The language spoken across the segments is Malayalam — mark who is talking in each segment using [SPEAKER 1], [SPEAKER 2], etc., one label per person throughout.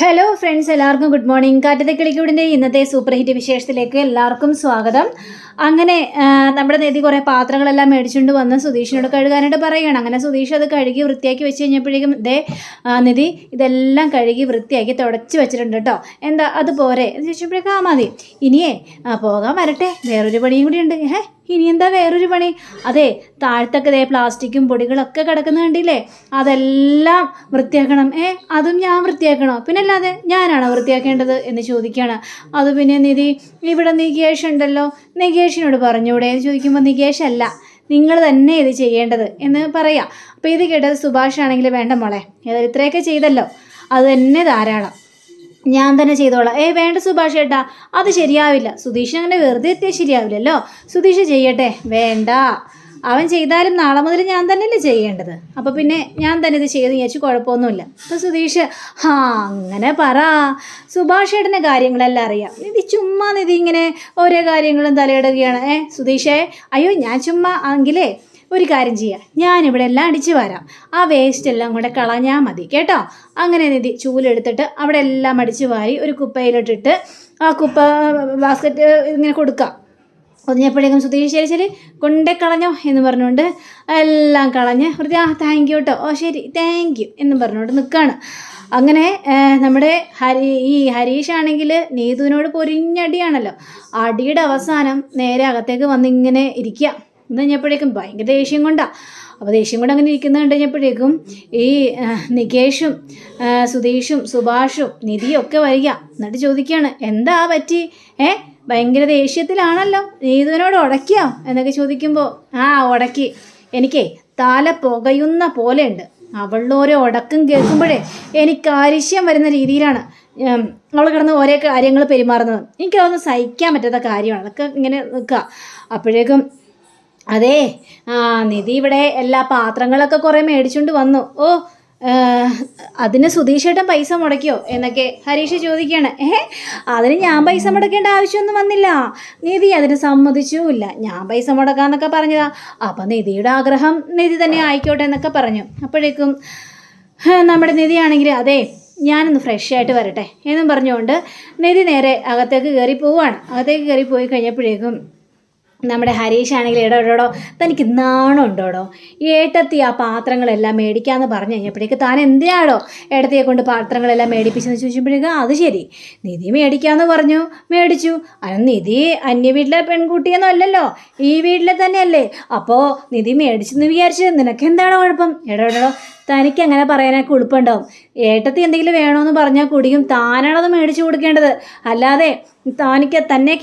[SPEAKER 1] ഹലോ ഫ്രണ്ട്സ്, എല്ലാവർക്കും ഗുഡ് മോർണിംഗ്. കാറ്റത്തെ കിളിക്കൂടിൻ്റെ ഇന്നത്തെ സൂപ്പർ ഹിറ്റ് വിശേഷത്തിലേക്ക് എല്ലാവർക്കും സ്വാഗതം. അങ്ങനെ നമ്മുടെ നിധി കുറേ പാത്രങ്ങളെല്ലാം മേടിച്ചുകൊണ്ട് വന്ന് സുധീഷിനോട് കഴുകാനായിട്ട് പറയുകയാണ്. അങ്ങനെ സുധീഷ് അത് കഴുകി വൃത്തിയാക്കി വെച്ച് കഴിഞ്ഞപ്പോഴേക്കും നിധി ഇതെല്ലാം കഴുകി വൃത്തിയാക്കി തുടച്ച് വെച്ചിട്ടുണ്ട് കേട്ടോ. എന്താ അത് പോരെ എന്ന് ചോദിച്ചപ്പോഴേക്കും മതി, ഇനിയേ പോകാൻ വരട്ടെ, വേറൊരു പണിയും കൂടി ഉണ്ട്. ഇനി എന്താ വേറൊരു പണി? അതെ, താഴത്തൊക്കെ പ്ലാസ്റ്റിക്കും പൊടികളൊക്കെ കിടക്കുന്ന കണ്ടില്ലേ, അതെല്ലാം വൃത്തിയാക്കണം. അതും ഞാൻ വൃത്തിയാക്കണോ? പിന്നെ അല്ലാതെ ഞാനാണോ വൃത്തിയാക്കേണ്ടത് എന്ന് ചോദിക്കുകയാണ്. അത് പിന്നെ നിധി, ഇവിടെ നികേഷ് ഉണ്ടല്ലോ, നികേഷിനോട് പറഞ്ഞൂടെ എന്ന് ചോദിക്കുമ്പോൾ നികേഷ് അല്ല, നിങ്ങൾ തന്നെ ഇത് ചെയ്യേണ്ടത് എന്ന് പറയാം. അപ്പോൾ ഇത് കേട്ടത് സുഭാഷ് ആണെങ്കിൽ വേണ്ട മോളെ, ഏതായാലും ഇത്രയൊക്കെ ചെയ്തല്ലോ, അത് തന്നെ ധാരാളം, ഞാൻ തന്നെ ചെയ്തോളാം. വേണ്ട സുഭാഷ് ഏട്ടാ, അത് ശരിയാവില്ല. സുധീഷ് അങ്ങനെ വെറുതെ എത്തിയാൽ ശരിയാവില്ലല്ലോ, സുധീഷ് ചെയ്യട്ടെ. വേണ്ട, അവൻ ചെയ്താലും നാളെ മുതൽ ഞാൻ തന്നെയല്ലേ ചെയ്യേണ്ടത്, അപ്പോൾ പിന്നെ ഞാൻ തന്നെ ഇത് ചെയ്ത് വിചാരിച്ചു, കുഴപ്പമൊന്നുമില്ല. അപ്പോൾ സുധീഷ് അങ്ങനെ പറ, സുഭാഷ് ഏട്ടൻ്റെ കാര്യങ്ങളെല്ലാം അറിയാം, നിധി ചുമ്മാ നിധി ഇങ്ങനെ ഓരോ കാര്യങ്ങളും തലയിടുകയാണ്. സുധീഷേ, അയ്യോ ഞാൻ ചുമ്മാ എങ്കിലേ ഒരു കാര്യം ചെയ്യാം, ഞാനിവിടെ എല്ലാം അടിച്ചു വരാം, ആ വേസ്റ്റ് എല്ലാം കൂടെ കളഞ്ഞാൽ മതി കേട്ടോ. അങ്ങനെ നിധി ചൂലെടുത്തിട്ട് അവിടെ എല്ലാം അടിച്ചു വാരി ഒരു കുപ്പയിലിട്ടിട്ട് ആ കുപ്പ ബാസ്ക്കറ്റ് ഇങ്ങനെ കൊടുക്കാം. ഒന്നിഞ്ഞപ്പോഴേക്കും സുധീഷ് ശരി ശരി കൊണ്ടേ കളഞ്ഞോ എന്ന് പറഞ്ഞുകൊണ്ട് എല്ലാം കളഞ്ഞ് ഒരു താങ്ക് യു കേട്ടോ, ശരി താങ്ക് യു എന്നും പറഞ്ഞുകൊണ്ട് നിൽക്കുകയാണ്. അങ്ങനെ നമ്മുടെ ഹരീഷ് ആണെങ്കിൽ നീതുവിനോട് പൊരിഞ്ഞടിയാണല്ലോ. അടിയുടെ അവസാനം നേരെ അകത്തേക്ക് വന്നിങ്ങനെ ഇരിക്കുക. എന്ന് കഴിഞ്ഞപ്പോഴേക്കും ഭയങ്കര ദേഷ്യം കൊണ്ടാണ്. അപ്പോൾ ദേഷ്യം കൊണ്ട് അങ്ങനെ ഇരിക്കുന്നത് കണ്ടു കഴിഞ്ഞപ്പോഴേക്കും ഈ നികേഷും സുധീഷും സുഭാഷും നിധിയും ഒക്കെ വരിക. എന്നിട്ട് ചോദിക്കുകയാണ്, എന്താ പറ്റി? ഭയങ്കര ദേഷ്യത്തിലാണല്ലോ, നീതുവിനോട് ഉടക്കിയോ എന്നൊക്കെ ചോദിക്കുമ്പോൾ ഉടക്കി, എനിക്കേ തല പുകയുന്ന പോലെയുണ്ട്, അവളുടെ ഓരോ ഉടക്കം കേൾക്കുമ്പോഴേ എനിക്ക് അരിശ്യം വരുന്ന രീതിയിലാണ് അവൾ കിടന്ന് ഓരോ കാര്യങ്ങൾ പെരുമാറുന്നത്. എനിക്കതൊന്നും സഹിക്കാൻ പറ്റാത്ത കാര്യമാണ്. അതൊക്കെ ഇങ്ങനെ നിൽക്കുക. അപ്പോഴേക്കും അതേ നിധി ഇവിടെ എല്ലാ പാത്രങ്ങളൊക്കെ കുറേ മേടിച്ചുകൊണ്ട് വന്നു. അതിന് സുധീഷേട്ടൻ പൈസ മുടക്കിയോ എന്നൊക്കെ ഹരീഷ് ചോദിക്കുകയാണ്. അതിന് ഞാൻ പൈസ മുടക്കേണ്ട ആവശ്യമൊന്നും വന്നില്ല, നിധി അതിന് സമ്മതിച്ചുമില്ല, ഞാൻ പൈസ മുടക്കാന്നൊക്കെ പറഞ്ഞതാ. അപ്പം നിധിയുടെ ആഗ്രഹം നിധി തന്നെ ആയിക്കോട്ടെ എന്നൊക്കെ പറഞ്ഞു. അപ്പോഴേക്കും നമ്മുടെ നിധിയാണെങ്കിൽ അതെ ഞാനൊന്ന് ഫ്രഷ് ആയിട്ട് വരട്ടെ എന്നും പറഞ്ഞുകൊണ്ട് നിധി നേരെ അകത്തേക്ക് കയറി പോവുകയാണ്. അകത്തേക്ക് കയറി പോയി കഴിഞ്ഞപ്പോഴേക്കും നമ്മുടെ ഹരീഷ് ആണെങ്കിൽ ഇടപെടോ, തനിക്ക് നാണം ഉണ്ടോടോ, ഏട്ടത്തി ആ പാത്രങ്ങളെല്ലാം മേടിക്കാമെന്ന് പറഞ്ഞു കഴിഞ്ഞപ്പോഴേക്ക് താൻ എന്തിനാടോ ഏട്ടത്തിയെ കൊണ്ട് പാത്രങ്ങളെല്ലാം മേടിപ്പിച്ചെന്ന് ചോദിച്ചപ്പോഴേക്കും അത് ശരി, നിധി മേടിക്കാമെന്ന് പറഞ്ഞു, മേടിച്ചു. അതിന് നിധി അന്യ വീട്ടിലെ പെൺകുട്ടിയൊന്നും അല്ലല്ലോ, ഈ വീട്ടിലെ തന്നെയല്ലേ, അപ്പോൾ നിധി മേടിച്ചെന്ന് വിചാരിച്ച് നിനക്ക് എന്താണ് കുഴപ്പം? ഇടപെടോ, തനിക്ക് അങ്ങനെ പറയാനൊക്കെ ഉളുപ്പുണ്ടാവും. ഏട്ടത്തി എന്തെങ്കിലും വേണമെന്ന് പറഞ്ഞാൽ കൂടിയും താനാണത് മേടിച്ചു കൊടുക്കേണ്ടത്, അല്ലാതെ തന്നെയൊക്കെ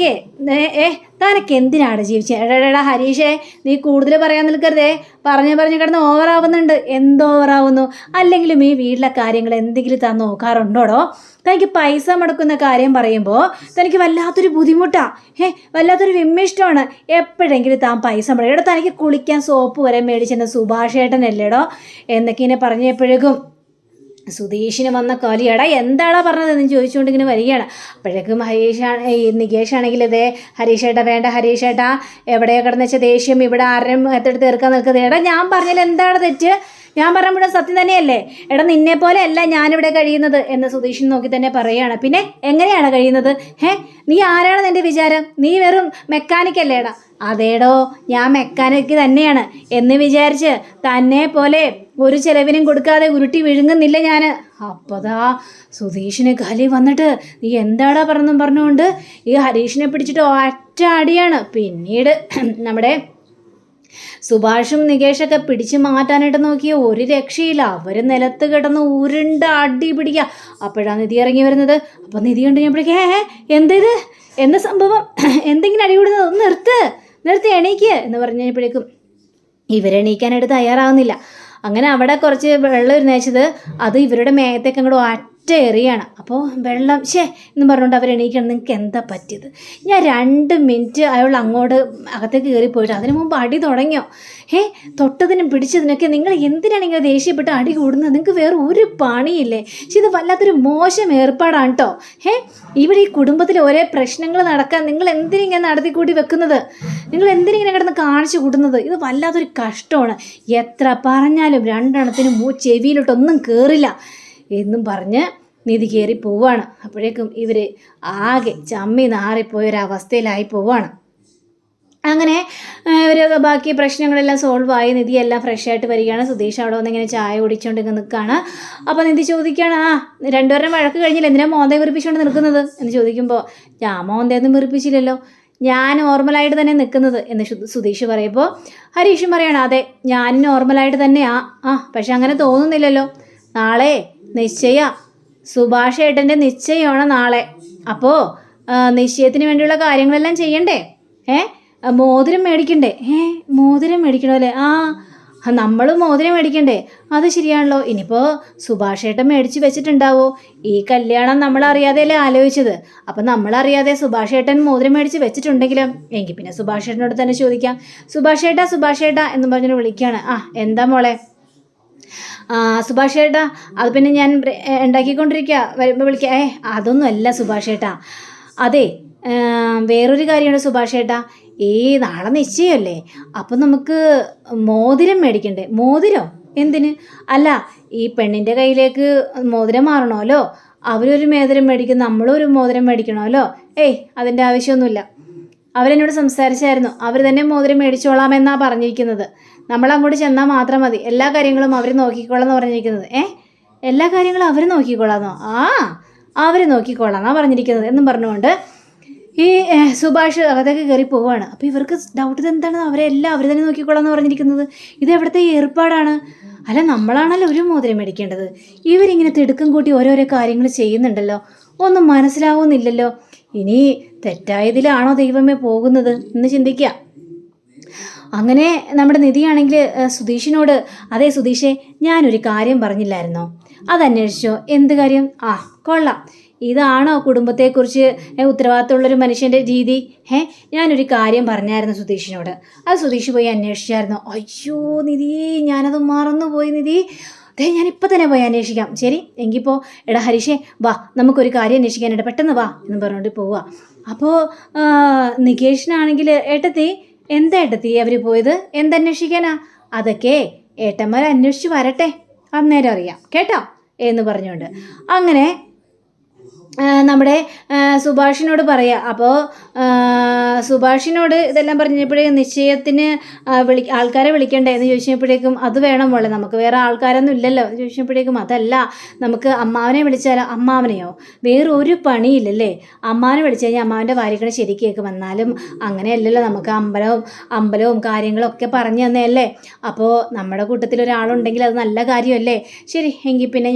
[SPEAKER 1] താനൊക്കെ എന്തിനാണ് ജീവിച്ചത്? എടാ ഹരീഷേ, നീ കൂടുതൽ പറയാൻ നിൽക്കരുതേ, പറഞ്ഞ് കിടന്ന് ഓവറാവുന്നുണ്ട്. എന്തോവറാവുന്നു? അല്ലെങ്കിലും ഈ വീട്ടിലെ കാര്യങ്ങൾ എന്തെങ്കിലും താൻ നോക്കാറുണ്ടോടോ? തനിക്ക് പൈസ മുടക്കുന്ന കാര്യം പറയുമ്പോൾ തനിക്ക് വല്ലാത്തൊരു ബുദ്ധിമുട്ടാണ്, വല്ലാത്തൊരു വിമ്മിഷ്ടമാണ്. എപ്പോഴെങ്കിലും താൻ പൈസ മുടക്കും. എടാ, തനിക്ക് കുളിക്കാൻ സോപ്പ് വരെ മേടിച്ചെന്ന സുഭാഷേട്ടനല്ലേടോ എന്നൊക്കെ ഇങ്ങനെ പറഞ്ഞപ്പോഴേക്കും സുധീഷിന് വന്ന കാലി, എടാ എന്താടാ പറഞ്ഞതെന്ന് ചോദിച്ചുകൊണ്ട് ഇങ്ങനെ വരികയാണ്. അപ്പോഴേക്കും നികേഷ് ആണെങ്കിൽ ഇതേ ഹരീഷേട്ടാ, വേണ്ട ഹരീഷേട്ടാ, എവിടെയോ കിടന്ന് വെച്ച ദേഷ്യം ഇവിടെ ആരും എത്തെടുത്ത് തീർക്കാൻ നിൽക്കുന്നത്. എടാ ഞാൻ പറഞ്ഞാൽ എന്താണ് തെറ്റ്? ഞാൻ പറയുമ്പോൾ സത്യം തന്നെയല്ലേ? എടാ നിന്നെ പോലെ അല്ല ഞാനിവിടെ കഴിയുന്നത് എന്ന് സുധീഷിനെ നോക്കി തന്നെ പറയുകയാണ്. പിന്നെ എങ്ങനെയാണ് കഴിയുന്നത്? നീ ആരാണ് നിൻ്റെ വിചാരം? നീ വെറും മെക്കാനിക്കല്ലേടാ? അതേടോ, ഞാൻ മെക്കാനിക്ക് തന്നെയാണ് എന്ന് വിചാരിച്ച് തന്നെ പോലെ ഒരു ചെലവിനും കൊടുക്കാതെ ഉരുട്ടി വിഴുങ്ങുന്നില്ല ഞാൻ. അപ്പതാ സുധീഷിന് കലി വന്നിട്ട് നീ എന്താടാ പറഞ്ഞുകൊണ്ട് ഈ ഹരീഷിനെ പിടിച്ചിട്ട് ഒറ്റ അടിയാണ്. പിന്നീട് നമ്മുടെ സുഭാഷും നികേഷൊക്കെ പിടിച്ചു മാറ്റാനായിട്ട് നോക്കിയ ഒരു രക്ഷയില്ല, അവർ നിലത്ത് കിടന്ന് ഉരുണ്ട അടി പിടിക്കുക. അപ്പോഴാണ് നിധി ഇറങ്ങി വരുന്നത്. അപ്പം നിധി കണ്ടുകഴിഞ്ഞപ്പോഴേക്ക് എന്തേത്, എന്താ സംഭവം, എന്തെങ്കിലും അടി കൂടുന്നത്, ഒന്ന് നിർത്ത് എണീക്ക് എന്ന് പറഞ്ഞു കഴിഞ്ഞപ്പോഴേക്കും ഇവരെണീക്കാനായിട്ട് തയ്യാറാവുന്നില്ല. അങ്ങനെ അവിടെ കുറച്ച് വെള്ളം ഇരുന്നേച്ചത് അത് ഇവരുടെ മേത്തേക്ക് അങ്ങോട്ട് ഒറ്റ എറിയാണ്. അപ്പോൾ വെള്ളം എന്ന് പറഞ്ഞുകൊണ്ട് അവരെണീക്കണം. നിങ്ങൾക്ക് എന്താ പറ്റിയത്? ഞാൻ 2 മിനിറ്റ് അയാൾ അങ്ങോട്ട് അകത്തേക്ക് കയറിപ്പോയിട്ട് അതിന് മുമ്പ് അടി തുടങ്ങിയോ? തൊട്ടതിനും പിടിച്ചതിനൊക്കെ നിങ്ങൾ എന്തിനാണ് ഇങ്ങനെ ദേഷ്യപ്പെട്ട് അടി കൂടുന്നത്? നിങ്ങൾക്ക് വേറെ ഒരു പണിയില്ലേ? ഇത് വല്ലാത്തൊരു മോശം ഏർപ്പാടാണ് കേട്ടോ. ഇവിടെ ഈ കുടുംബത്തിൽ ഓരോ പ്രശ്നങ്ങൾ നടക്കാൻ നിങ്ങൾ എന്തിനിങ്ങനെ നടത്തിക്കൂട്ടി വെക്കുന്നത്? നിങ്ങൾ എന്തിനിങ്ങനെ കിടന്ന് കാണിച്ചു കൂട്ടുന്നത്? ഇത് വല്ലാത്തൊരു കഷ്ടമാണ്. എത്ര പറഞ്ഞാലും 2 എണ്ണത്തിനും ചെവിയിലോട്ടൊന്നും കയറില്ല എന്നും പറഞ്ഞ് നിധി കയറി പോവാണ്. അപ്പോഴേക്കും ഇവർ ആകെ ചമ്മി നാറിപ്പോയൊരവസ്ഥയിലായി പോവാണ്. അങ്ങനെ ഇവർ ബാക്കി പ്രശ്നങ്ങളെല്ലാം സോൾവ് ആയി നിധിയെല്ലാം ഫ്രഷ് ആയിട്ട് വരികയാണ്. സുധീഷ് അവിടെ വന്ന് ഇങ്ങനെ ചായ കുടിച്ചുകൊണ്ട് നിൽക്കുകയാണ്. അപ്പോൾ നിധി ചോദിക്കുകയാണ്, രണ്ടുപേരും വഴക്ക് കഴിഞ്ഞില്ല, എന്തിനാ മോന്തേ വീർപ്പിച്ചുകൊണ്ട് നിൽക്കുന്നത് എന്ന് ചോദിക്കുമ്പോൾ, ഞാൻ മോന്തയൊന്നും വീർപ്പിച്ചില്ലല്ലോ, ഞാൻ നോർമലായിട്ട് തന്നെ നിൽക്കുന്നത് എന്ന് സുധീഷ് പറയുമ്പോൾ ഹരീഷും പറയണം, അതെ ഞാൻ നോർമലായിട്ട് തന്നെയാ, പക്ഷെ അങ്ങനെ തോന്നുന്നില്ലല്ലോ. നാളെ നിശ്ചയ സുഭാഷ് ഏട്ടൻ്റെ നിശ്ചയമാണ് നാളെ. അപ്പോൾ നിശ്ചയത്തിന് വേണ്ടിയുള്ള കാര്യങ്ങളെല്ലാം ചെയ്യണ്ടേ? മോതിരം മേടിക്കണ്ടേ? മോതിരം മേടിക്കണമല്ലേ? നമ്മൾ മോതിരം മേടിക്കണ്ടേ? അത് ശരിയാണല്ലോ. ഇനിയിപ്പോൾ സുഭാഷ് ഏട്ടൻ മേടിച്ച് വെച്ചിട്ടുണ്ടാവോ? ഈ കല്യാണം നമ്മളറിയാതെയല്ലേ ആലോചിച്ചത്. അപ്പം നമ്മളറിയാതെ സുഭാഷ് ഏട്ടൻ മോതിരം മേടിച്ച് വെച്ചിട്ടുണ്ടെങ്കിലും എങ്കിൽ പിന്നെ സുഭാഷ് ഏട്ടനോട് തന്നെ ചോദിക്കാം. സുഭാഷ് ഏട്ടാ എന്ന് പറഞ്ഞു വിളിക്കുകയാണ്. എന്താ മോളെ? സുഭാഷ് ഏട്ടാ, അത് പിന്നെ ഞാൻ ഉണ്ടാക്കിക്കൊണ്ടിരിക്കുക, വരുമ്പോൾ വിളിക്കുക. അതൊന്നും അല്ല സുഭാഷ് ഏട്ടാ, അതെ വേറൊരു കാര്യമാണ് സുഭാഷ് ഏട്ടാ, ഈ നാളെ നിശ്ചയമല്ലേ, അപ്പം നമുക്ക് മോതിരം മേടിക്കണ്ടേ? മോതിരം എന്തിന്? അല്ല, ഈ പെണ്ണിൻ്റെ കയ്യിലേക്ക് മോതിരം മാറണമല്ലോ, അവരൊരു മോതിരം മേടിക്കും, നമ്മളും ഒരു മോതിരം മേടിക്കണമല്ലോ. അതിൻ്റെ ആവശ്യമൊന്നുമില്ല. അവരെന്നോട് സംസാരിച്ചായിരുന്നു, അവർ തന്നെ മോതിരം മേടിച്ചോളാമെന്നാണ് പറഞ്ഞിരിക്കുന്നത്. നമ്മളങ്ങോട്ട് ചെന്നാൽ മാത്രം മതി, എല്ലാ കാര്യങ്ങളും അവർ നോക്കിക്കോളാമെന്ന് പറഞ്ഞിരിക്കുന്നത്. എല്ലാ കാര്യങ്ങളും അവർ നോക്കിക്കോളാമെന്നോ? അവർ നോക്കിക്കോളാമെന്നാണ് പറഞ്ഞിരിക്കുന്നത് എന്നും പറഞ്ഞുകൊണ്ട് ഈ സുഭാഷ് അകത്തേക്ക് കയറി പോവുകയാണ്. അപ്പോൾ ഇവർക്ക് ഡൗട്ട് എന്താണ്, അവരെല്ലാം അവർ തന്നെ നോക്കിക്കോളാമെന്ന് പറഞ്ഞിരിക്കുന്നത്. ഇത് എവിടുത്തെ ഏർപ്പാടാണ്? അല്ല, നമ്മളാണല്ലോ ഒരു മോതിരം മേടിക്കേണ്ടത്. ഇവരിങ്ങനെ തിടുക്കം കൂട്ടി ഓരോരോ കാര്യങ്ങൾ ചെയ്യുന്നുണ്ടല്ലോ, ഒന്നും മനസ്സിലാവുന്നില്ലല്ലോ. ഇനി തെറ്റായതിലാണോ ദൈവമേ പോകുന്നത് എന്ന് ചിന്തിക്കുക. അങ്ങനെ നമ്മുടെ നിധിയാണെങ്കിൽ സുധീഷിനോട്, അതെ സുധീഷേ, ഞാനൊരു കാര്യം പറഞ്ഞില്ലായിരുന്നോ, അതന്വേഷിച്ചോ? എന്ത് കാര്യം? കൊള്ളാം, ഇതാണോ കുടുംബത്തെക്കുറിച്ച് ഉത്തരവാദിത്തമുള്ളൊരു മനുഷ്യൻ്റെ രീതി? ഞാനൊരു കാര്യം പറഞ്ഞായിരുന്നു സുധീഷിനോട്, അത് സുധീഷ് പോയി അന്വേഷിച്ചായിരുന്നു. അയ്യോ നിധി, ഞാനത് മറന്നുപോയി നിധി, ഞാനിപ്പോൾ തന്നെ പോയി അന്വേഷിക്കാം. ശരി എങ്കിപ്പോൾ എടാ ഹരീഷേ, വാ നമുക്കൊരു കാര്യം അന്വേഷിക്കാനായിട്ട്, പെട്ടെന്ന് വാ എന്ന് പറഞ്ഞുകൊണ്ട് പോവുക. അപ്പോൾ നികേഷിനാണെങ്കിൽ, ഏട്ടത്തി എന്താ ഏട്ടത്തി അവർ പോയത്, എന്തന്വേഷിക്കാനാ? അതൊക്കെ ഏട്ടന്മാർ അന്വേഷിച്ച് വരട്ടെ, അന്നേരം അറിയാം കേട്ടോ എന്ന് പറഞ്ഞുകൊണ്ട് അങ്ങനെ നമ്മുടെ സുഭാഷിനോട് പറയാം. അപ്പോൾ സുഭാഷിനോട് ഇതെല്ലാം പറഞ്ഞപ്പോഴേക്കും നിശ്ചയത്തിന് ആൾക്കാരെ വിളിക്കണ്ടേ എന്ന് ചോദിച്ചപ്പോഴേക്കും, അത് വേണം പോലെ, നമുക്ക് വേറെ ആൾക്കാരൊന്നും ഇല്ലല്ലോ എന്ന് ചോദിച്ചപ്പോഴേക്കും, അതല്ല നമുക്ക് അമ്മാവനെ വിളിച്ചാലോ? അമ്മാവനെയോ? വേറൊരു പണിയില്ലല്ലേ, അമ്മാവനെ വിളിച്ചു കഴിഞ്ഞാൽ അമ്മാവൻ്റെ വാരിക്കണ ശരിക്കേക്ക് വന്നാലും അങ്ങനെയല്ലല്ലോ, നമുക്ക് അമ്പലവും കാര്യങ്ങളൊക്കെ പറഞ്ഞു തന്നെയല്ലേ. അപ്പോൾ നമ്മുടെ കൂട്ടത്തിൽ ഒരാളുണ്ടെങ്കിൽ അത് നല്ല കാര്യമല്ലേ. ശരി എങ്കിൽ പിന്നെ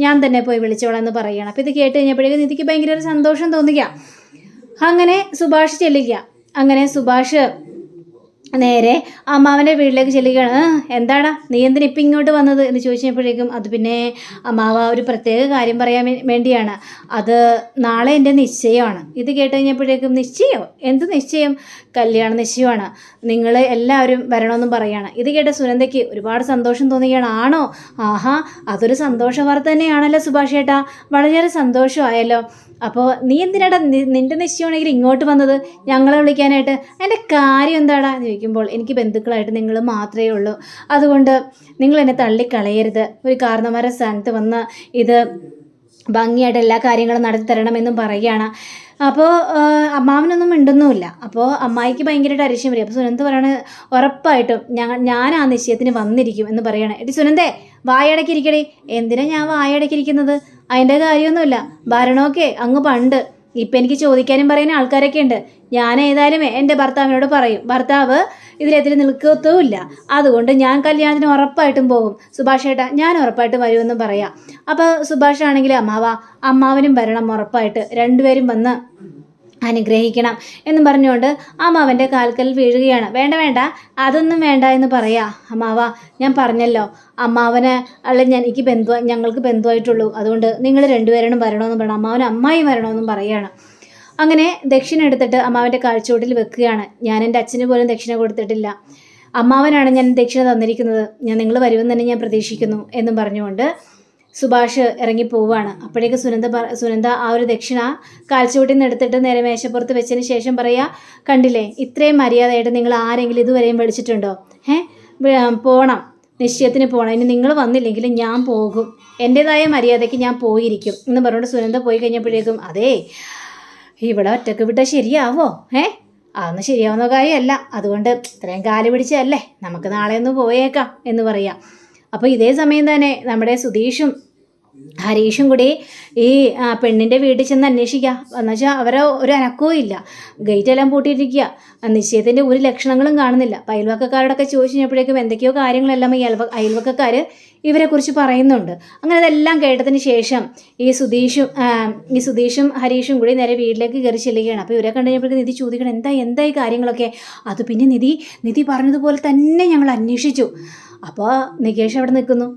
[SPEAKER 1] ഞാൻ തന്നെ പോയി വിളിച്ചോളാം എന്ന് പറയുകയാണ്. അപ്പോൾ ഇത് കേട്ട് കഴിഞ്ഞപ്പോഴേക്കും നിധിക്ക് ഭയങ്കര ഒരു സന്തോഷം തോന്നുക. അങ്ങനെ സുഭാഷ് ചെല്ലുക. അങ്ങനെ സുഭാഷ് നേരെ അമ്മാവൻ്റെ വീട്ടിലേക്ക് ചെല്ലുകയാണ്. എന്താടാ നീ എന്തിനാ ഇപ്പം ഇങ്ങോട്ട് വന്നത് എന്ന് ചോദിച്ചപ്പോഴേക്കും, അത് പിന്നെ അമ്മാവ ഒരു പ്രത്യേക കാര്യം പറയാൻ വേണ്ടിയാണ്, അത് നാളെ എൻ്റെ നിശ്ചയമാണ്. ഇത് കേട്ട് കഴിഞ്ഞപ്പോഴേക്കും, നിശ്ചയോ? എന്ത് നിശ്ചയം? കല്യാണ നിശ്ചയമാണ്, നിങ്ങൾ എല്ലാവരും വരണമെന്നും പറയുകയാണ്. ഇത് കേട്ട സുനന്ദയ്ക്ക് ഒരുപാട് സന്തോഷം തോന്നുകയാണ്. ആണോ? അതൊരു സന്തോഷ വാർത്ത തന്നെയാണല്ലോ സുഭാഷ് ഏട്ടാ, വളരെ സന്തോഷമായല്ലോ. അപ്പോൾ നീ എന്തിനാടാ നിൻ്റെ നിശ്ചയമാണെങ്കിൽ ഇങ്ങോട്ട് വന്നത് ഞങ്ങളെ വിളിക്കാനായിട്ട്? എൻ്റെ കാര്യം എന്താടാ എന്ന് ചോദിക്കുമ്പോൾ, എനിക്ക് ബന്ധുക്കളായിട്ട് നിങ്ങൾ മാത്രമേ ഉള്ളൂ, അതുകൊണ്ട് നിങ്ങൾ എന്നെ തള്ളിക്കളയരുത്, ഒരു കാരണവരുടെ സ്ഥാനത്ത് വന്ന് ഇത് ഭംഗിയായിട്ട് എല്ലാ കാര്യങ്ങളും നടത്തി തരണമെന്നും പറയുകയാണ്. അപ്പോൾ അമ്മാവനൊന്നും മിണ്ടുന്നുമില്ല. അപ്പോൾ അമ്മായിക്ക് ഭയങ്കരമായിട്ട് അരിശം വരും. അപ്പോൾ സുനന്ദ പറയണ, ഉറപ്പായിട്ടും ഞാൻ ആ നിശ്ചയത്തിന് വന്നിരിക്കും എന്ന് പറയുകയാണ്. എടി സുനന്ദേ, വായടക്കിരിക്കടി. എന്തിനാ ഞാൻ വായടക്കിരിക്കുന്നത്? അതിൻ്റെ കാര്യമൊന്നുമില്ല, ഭരണമൊക്കെ അങ്ങ് പണ്ട്, ഇപ്പം എനിക്ക് ചോദിക്കാനും പറയാനും ആൾക്കാരൊക്കെ ഉണ്ട്. ഞാൻ ഏതായാലും എൻ്റെ ഭർത്താവിനോട് പറയും, ഭർത്താവ് ഇതിലെതിരെ നിൽക്കത്തുമില്ല, അതുകൊണ്ട് ഞാൻ കല്യാണത്തിന് ഉറപ്പായിട്ടും പോകും. സുഭാഷ് ഏട്ടാ, ഞാൻ ഉറപ്പായിട്ടും വരുമെന്നും പറയാം. അപ്പോൾ സുഭാഷ് ആണെങ്കിൽ, അമ്മാവനും വരണം ഉറപ്പായിട്ട്, രണ്ടുപേരും വന്ന് അനുഗ്രഹിക്കണം എന്നും പറഞ്ഞുകൊണ്ട് അമ്മാവൻ്റെ കാൽക്കൽ വീഴുകയാണ്. വേണ്ട അതൊന്നും വേണ്ട എന്ന് പറയാ. അമ്മാവ, ഞാൻ പറഞ്ഞല്ലോ അമ്മാവന് അല്ല ഞങ്ങൾക്ക് ബന്ധുവായിട്ടുള്ളൂ, അതുകൊണ്ട് നിങ്ങൾ രണ്ടുപേരും വരണമെന്നും പറയണം, അമ്മാവന് അമ്മായി വരണമെന്നും പറയുകയാണ്. അങ്ങനെ ദക്ഷിണ എടുത്തിട്ട് അമ്മാവൻ്റെ കാൽച്ചുവട്ടിൽ വെക്കുകയാണ്. ഞാൻ എൻ്റെ അച്ഛന് പോലും ദക്ഷിണ കൊടുത്തിട്ടില്ല, അമ്മാവനാണ് ഞാൻ ദക്ഷിണ തന്നിരിക്കുന്നത്, നിങ്ങൾ വരുമെന്ന് തന്നെ ഞാൻ പ്രതീക്ഷിക്കുന്നു എന്നും പറഞ്ഞുകൊണ്ട് സുഭാഷ് ഇറങ്ങിപ്പോവാണ്. അപ്പോഴേക്ക് സുനന്ദ ആ ഒരു ദക്ഷിണ കാൽച്ചുവട്ടിൽ നിന്ന് എടുത്തിട്ട് നേരെ മേശപ്പുറത്ത് വെച്ചതിന് ശേഷം പറയാ, കണ്ടില്ലേ, ഇത്രയും മര്യാദയായിട്ട് നിങ്ങൾ ആരെങ്കിലും ഇതുവരെയും വിളിച്ചിട്ടുണ്ടോ? പോണം, നിശ്ചയത്തിന് പോകണം, ഇനി നിങ്ങൾ വന്നില്ലെങ്കിൽ ഞാൻ പോകും എൻ്റേതായ മര്യാദയ്ക്ക് ഞാൻ പോയിരിക്കും എന്ന് പറഞ്ഞുകൊണ്ട് സുനന്ദ പോയി കഴിഞ്ഞപ്പോഴേക്കും അതേ ഇവിടെ ഒറ്റക്ക് വിട്ടാൽ ശരിയാവോ? അതൊന്നും ശരിയാവുന്ന കാര്യമല്ല. അതുകൊണ്ട് ഇത്രയും കാല് പിടിച്ചല്ലേ, നമുക്ക് നാളെ ഒന്ന് പോയേക്കാം എന്ന് പറയാം. അപ്പോൾ ഇതേ സമയം തന്നെ നമ്മുടെ സുധീഷും ഹരീഷും കൂടി ഈ പെണ്ണിൻ്റെ വീട്ടിൽ ചെന്ന് അന്വേഷിക്കുക. എന്നുവെച്ചാൽ അവരെ ഒരു അനക്കവും ഇല്ല, ഗേറ്റെല്ലാം പൂട്ടിയിട്ടിരിക്കുക, നിശ്ചയത്തിൻ്റെ ഒരു ലക്ഷണങ്ങളും കാണുന്നില്ല. അപ്പോൾ അയൽവക്കക്കാരോടൊക്കെ ചോദിച്ചു കഴിഞ്ഞപ്പോഴേക്കും എന്തൊക്കെയോ കാര്യങ്ങളെല്ലാം ഈ അയൽവക്കക്കാർ ഇവരെക്കുറിച്ച് പറയുന്നുണ്ട്. അങ്ങനെ അതെല്ലാം കേട്ടതിന് ശേഷം ഈ സുധീഷും ഹരീഷും കൂടി നേരെ വീട്ടിലേക്ക് കയറി ചെല്ലുകയാണ്. അപ്പോൾ ഇവരെ കണ്ടുകഴിഞ്ഞപ്പോഴേക്കും നിധി ചോദിക്കണം എന്തായി കാര്യങ്ങളൊക്കെ. അത് പിന്നെ നിധി പറഞ്ഞതുപോലെ തന്നെ ഞങ്ങൾ അന്വേഷിച്ചു. അപ്പോൾ നികേഷ് അവിടെ നിൽക്കുന്നു.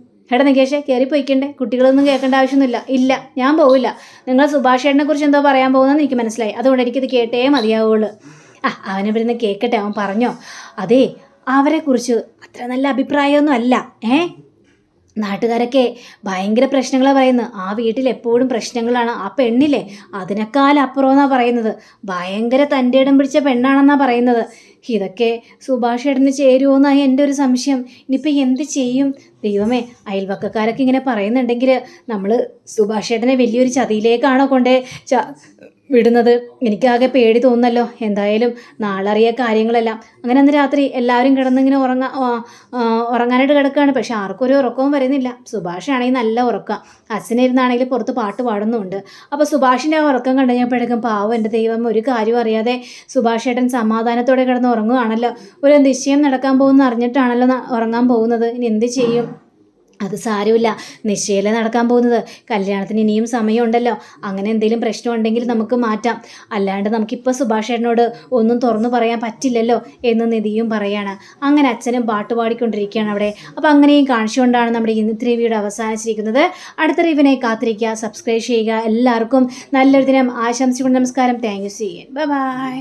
[SPEAKER 1] നികേഷേ കയറി പോയിക്കണ്ടേ, കുട്ടികളൊന്നും കേൾക്കേണ്ട ആവശ്യമൊന്നുമില്ല. ഇല്ല, ഞാൻ പോവില്ല. നിങ്ങൾ സുഭാഷ് ചേട്ടനെ കുറിച്ച് എന്തോ പറയാൻ പോകുന്നതെന്ന് എനിക്ക് മനസ്സിലായി, അതുകൊണ്ട് എനിക്കിത് കേട്ടേ മതിയാവുള്ളൂ. അവനെ വരുന്ന കേൾക്കട്ടെ, അവൻ പറഞ്ഞോ. അതേ അവരെക്കുറിച്ച് അത്ര നല്ല അഭിപ്രായമൊന്നും അല്ല. നാട്ടുകാരൊക്കെ ഭയങ്കര പ്രശ്നങ്ങളാണ് പറയുന്നത്. ആ വീട്ടിൽ എപ്പോഴും പ്രശ്നങ്ങളാണ്. ആ പെണ്ണില്ലേ അതിനേക്കാളപ്പുറം എന്നാണ് പറയുന്നത്. ഭയങ്കര തൻ്റെ ഇടം പിടിച്ച പെണ്ണാണെന്നാണ് പറയുന്നത്. ഇതൊക്കെ സുഭാഷ് ഏട്ടന് ചേരുമോന്നായി എൻ്റെ ഒരു സംശയം. ഇനിയിപ്പോൾ എന്ത് ചെയ്യും? ദൈവമേ, അയൽവക്കക്കാരൊക്കെ ഇങ്ങനെ പറയുന്നുണ്ടെങ്കിൽ നമ്മൾ സുഭാഷ് ഏട്ടനെ വലിയൊരു ചതിയിലേക്കാണോ വിടുന്നത്? എനിക്കാകെ പേടി തോന്നുന്നല്ലോ. എന്തായാലും നാളറിയ കാര്യങ്ങളെല്ലാം. അങ്ങനെ അന്ന് രാത്രി എല്ലാവരും കിടന്നിങ്ങനെ ഉറങ്ങാനായിട്ട് കിടക്കുകയാണ്. പക്ഷെ ആർക്കും ഒരു ഉറക്കവും വരുന്നില്ല. സുഭാഷാണെങ്കിൽ നല്ല ഉറക്കം, അച്ഛനിരുന്നാണെങ്കിൽ പുറത്ത് പാട്ട് പാടുന്നുമുണ്ട്. അപ്പോൾ സുഭാഷിൻ്റെ ആ ഉറക്കം കണ്ടുകഴിഞ്ഞപ്പോഴേക്കും പാവം എൻ്റെ ദൈവം ഒരു കാര്യം അറിയാതെ സുഭാഷ് ഏട്ടൻ സമാധാനത്തോടെ കിടന്ന് ഉറങ്ങുകയാണല്ലോ. ഒരു നിശ്ചയം നടക്കാൻ പോകുന്ന അറിഞ്ഞിട്ടാണല്ലോ ഉറങ്ങാൻ പോകുന്നത്. ഇനി എന്ത് ചെയ്യും? അത് സാരമില്ല, നിശ്ചയമല്ലേ നടക്കാൻ പോകുന്നത്, കല്യാണത്തിന് ഇനിയും സമയമുണ്ടല്ലോ. അങ്ങനെ എന്തെങ്കിലും പ്രശ്നം ഉണ്ടെങ്കിൽ നമുക്ക് മാറ്റാം. അല്ലാണ്ട് നമുക്കിപ്പോൾ സുഭാഷ് ചേട്ടനോട് ഒന്നും തുറന്നു പറയാൻ പറ്റില്ലല്ലോ എന്ന് നിധിയും പറയാണ്. അങ്ങനെ അച്ഛനും പാട്ട് പാടിക്കൊണ്ടിരിക്കുകയാണ് അവിടെ. അപ്പോൾ അങ്ങനെയും കാണിച്ചുകൊണ്ടാണ് നമ്മുടെ ഇന്നത്തെ റിവ്യൂടെ അവസാനിച്ചിരിക്കുന്നത്. അടുത്ത റിവ്യൂവിനെ കാത്തിരിക്കുക, സബ്സ്ക്രൈബ് ചെയ്യുക. എല്ലാവർക്കും നല്ലൊരു ദിനം ആശംസിച്ചുകൊണ്ട് നമസ്കാരം. Thank you. Bye bye.